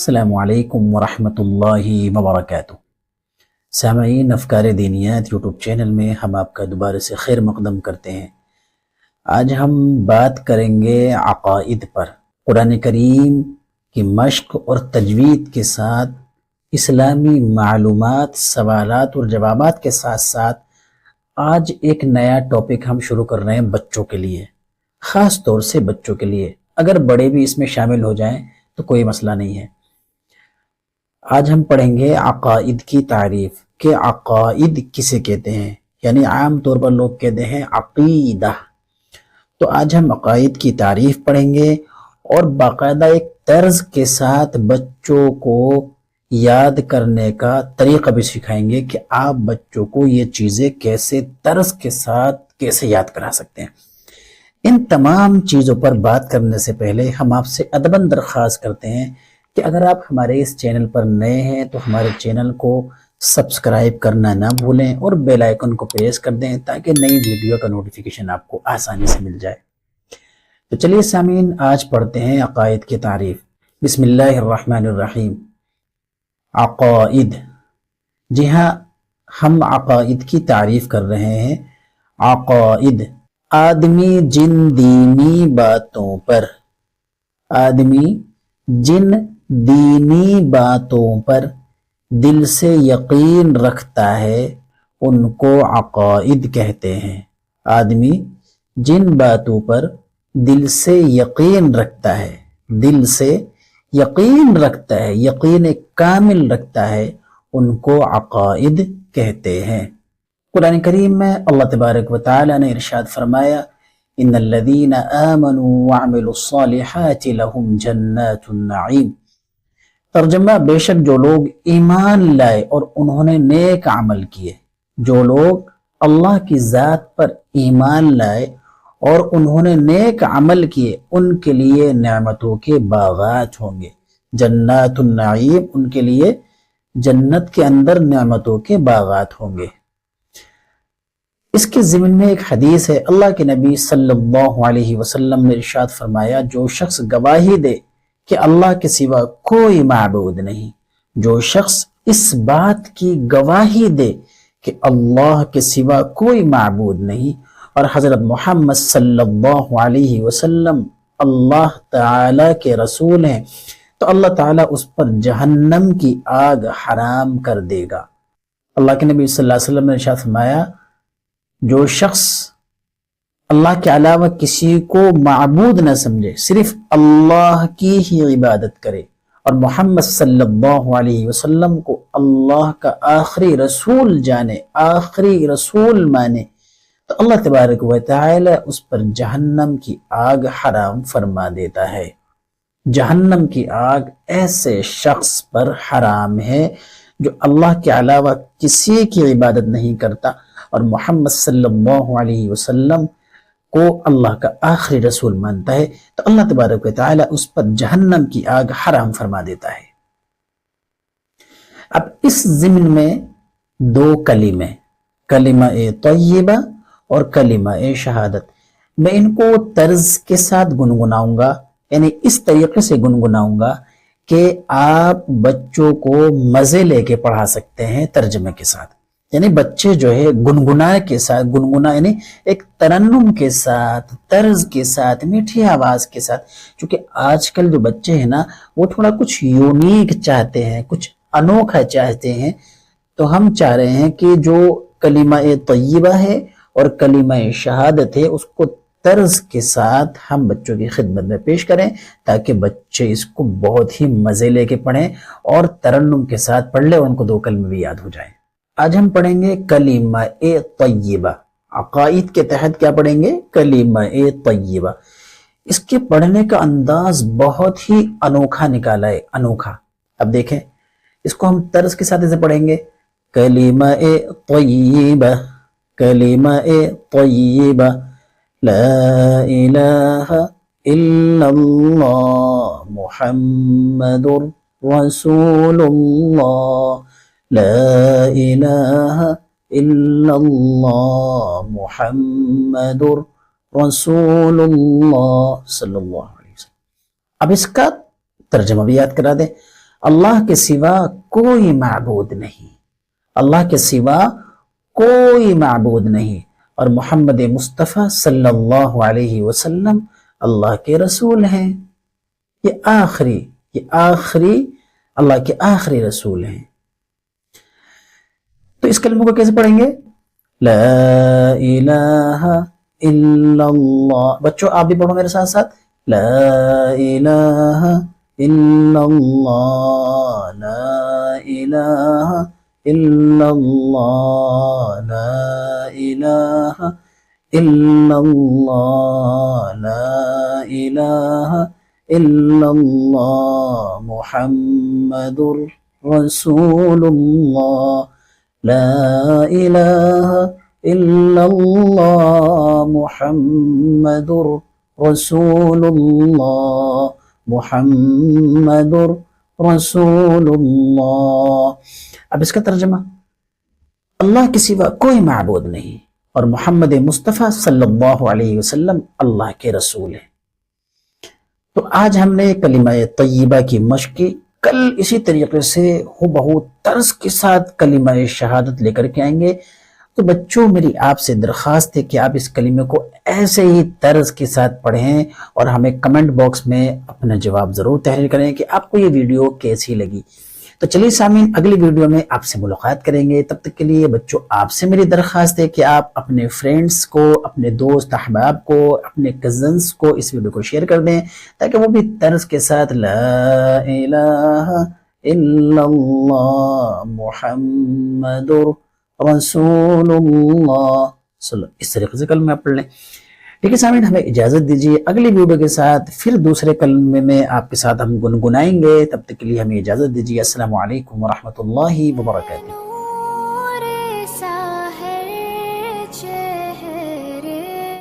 السلام علیکم ورحمۃ اللہ وبرکاتہ۔ سامعین، افکار دینیات یوٹیوب چینل میں ہم آپ کا دوبارہ سے خیر مقدم کرتے ہیں۔ آج ہم بات کریں گے عقائد پر۔ قرآن کریم کی مشق اور تجوید کے ساتھ اسلامی معلومات، سوالات اور جوابات کے ساتھ ساتھ آج ایک نیا ٹاپک ہم شروع کر رہے ہیں بچوں کے لیے، خاص طور سے بچوں کے لیے۔ اگر بڑے بھی اس میں شامل ہو جائیں تو کوئی مسئلہ نہیں ہے۔ آج ہم پڑھیں گے عقائد کی تعریف کہ عقائد کسے کہتے ہیں، یعنی عام طور پر لوگ کہتے ہیں عقیدہ۔ تو آج ہم عقائد کی تعریف پڑھیں گے اور باقاعدہ ایک طرز کے ساتھ بچوں کو یاد کرنے کا طریقہ بھی سکھائیں گے کہ آپ بچوں کو یہ چیزیں کیسے طرز کے ساتھ کیسے یاد کرا سکتے ہیں۔ ان تمام چیزوں پر بات کرنے سے پہلے ہم آپ سے ادباً درخواست کرتے ہیں کہ اگر آپ ہمارے اس چینل پر نئے ہیں تو ہمارے چینل کو سبسکرائب کرنا نہ بھولیں اور بیل آئیکن کو پریس کر دیں تاکہ نئی ویڈیو کا نوٹیفیکیشن آپ کو آسانی سے مل جائے۔ تو چلیے سامعین، آج پڑھتے ہیں عقائد کی تعریف۔ بسم اللہ الرحمن الرحیم۔ عقائد، جی ہاں، ہم عقائد کی تعریف کر رہے ہیں۔ عقائد آدمی جن دینی باتوں پر، آدمی جن دینی باتوں پر دل سے یقین رکھتا ہے ان کو عقائد کہتے ہیں۔ آدمی جن باتوں پر دل سے یقین رکھتا ہے، دل سے یقین رکھتا ہے، یقین کامل رکھتا ہے، ان کو عقائد کہتے ہیں۔ قرآن کریم میں اللہ تبارک و تعالی نے ارشاد فرمایا، ان الذین آمنوا وعملوا الصالحات لهم جنات النعیم۔ ترجمہ، بے شک جو لوگ ایمان لائے اور انہوں نے نیک عمل کیے، جو لوگ اللہ کی ذات پر ایمان لائے اور انہوں نے نیک عمل کیے، ان کے لیے نعمتوں کے باغات ہوں گے۔ جنات النعیم، ان کے لیے جنت کے اندر نعمتوں کے باغات ہوں گے۔ اس کے ضمن میں ایک حدیث ہے، اللہ کے نبی صلی اللہ علیہ وسلم نے ارشاد فرمایا، جو شخص گواہی دے کہ اللہ کے سوا کوئی معبود نہیں، جو شخص اس بات کی گواہی دے کہ اللہ کے سوا کوئی معبود نہیں اور حضرت محمد صلی اللہ علیہ وسلم اللہ تعالی کے رسول ہیں، تو اللہ تعالیٰ اس پر جہنم کی آگ حرام کر دے گا۔ اللہ کے نبی صلی اللہ علیہ وسلم نے ارشاد فرمایا، جو شخص اللہ کے علاوہ کسی کو معبود نہ سمجھے، صرف اللہ کی ہی عبادت کرے اور محمد صلی اللہ علیہ وسلم کو اللہ کا آخری رسول جانے، آخری رسول مانے، تو اللہ تبارک و تعالی اس پر جہنم کی آگ حرام فرما دیتا ہے۔ جہنم کی آگ ایسے شخص پر حرام ہے جو اللہ کے علاوہ کسی کی عبادت نہیں کرتا اور محمد صلی اللہ علیہ وسلم کو اللہ کا آخری رسول مانتا ہے، تو اللہ تبارک و تعالی اس پر جہنم کی آگ حرام فرما دیتا ہے۔ اب اس ضمن میں دو کلمے، کلمہ طیبہ اور کلمہ شہادت، میں ان کو طرز کے ساتھ گنگناؤں گا، یعنی اس طریقے سے گنگناؤں گا کہ آپ بچوں کو مزے لے کے پڑھا سکتے ہیں ترجمے کے ساتھ۔ یعنی بچے جو ہے گنگنا کے ساتھ، گنگنا یعنی ایک ترنم کے ساتھ، طرز کے ساتھ، میٹھی آواز کے ساتھ، کیونکہ آج کل جو بچے ہیں نا وہ تھوڑا کچھ یونیک چاہتے ہیں، کچھ انوکھا چاہتے ہیں، تو ہم چاہ رہے ہیں کہ جو کلمہ طیبہ ہے اور کلمہ شہادت ہے اس کو طرز کے ساتھ ہم بچوں کی خدمت میں پیش کریں تاکہ بچے اس کو بہت ہی مزے لے کے پڑھیں اور ترنم کے ساتھ پڑھ لیں اور ان کو دو کلمے بھی یاد ہو جائیں۔ آج ہم پڑھیں گے کلمہ طیبہ۔ عقائد کے تحت کیا پڑھیں گے؟ کلمہ طیبہ۔ اس کے پڑھنے کا انداز بہت ہی انوکھا نکالا ہے، انوکھا۔ اب دیکھیں اس کو ہم طرز کے ساتھ اسے پڑھیں گے، کلمہ طیبہ، کلمہ طیبہ، لا الہ الا اللہ محمد رسول اللہ، لا الہ الا اللہ محمد رسول اللہ صلی اللہ علیہ وسلم۔ اب اس کا ترجمہ بھی یاد کرا دیں۔ اللہ کے سوا کوئی معبود نہیں، اللہ کے سوا کوئی معبود نہیں، اور محمد مصطفیٰ صلی اللہ علیہ وسلم اللہ کے رسول ہیں۔ یہ آخری اللہ کے آخری رسول ہیں۔ تو اس کلمہ کو کیسے پڑھیں گے؟ لا الہ الا اللہ۔ بچوں آپ بھی پڑھو میرے ساتھ ساتھ، لا الہ الا اللہ، لا الہ الا اللہ، لا الہ الا اللہ، لا الہ الا اللہ، محمد رسول اللہ، لا الہ الا اللہ، محمد رسول اللہ، محمد رسول اللہ۔ اب اس کا ترجمہ، اللہ کے سوا کوئی معبود نہیں اور محمد مصطفیٰ صلی اللہ علیہ وسلم اللہ کے رسول ہیں۔ تو آج ہم نے کلمہ طیبہ کی مشق کی، کل اسی طریقے سے ہو طرز کے ساتھ کلمہ شہادت لے کر کے آئیں گے۔ تو بچوں میری آپ سے درخواست ہے کہ آپ اس کلمے کو ایسے ہی طرز کے ساتھ پڑھیں اور ہمیں کمنٹ باکس میں اپنا جواب ضرور تحریر کریں کہ آپ کو یہ ویڈیو کیسی لگی۔ تو چلیے سامعین، اگلی ویڈیو میں آپ سے ملاقات کریں گے۔ تب تک کے لیے بچوں آپ سے میری درخواست ہے کہ آپ اپنے فرینڈز کو، اپنے دوست احباب کو، اپنے کزنز کو اس ویڈیو کو شیئر کر دیں تاکہ وہ بھی طرز کے ساتھ لا الہ الا اللہ محمد رسول اللہ اس طریقے سے کلمہ پڑھ لیں۔ ٹھیک ہے سامعین، ہمیں اجازت دیجیے، اگلی ویڈیو کے ساتھ پھر دوسرے کلمے میں آپ کے ساتھ ہم گنگنائیں گے۔ تب تک کے لیے ہمیں اجازت دیجیے۔ السلام علیکم ورحمۃ اللہ وبرکاتہ۔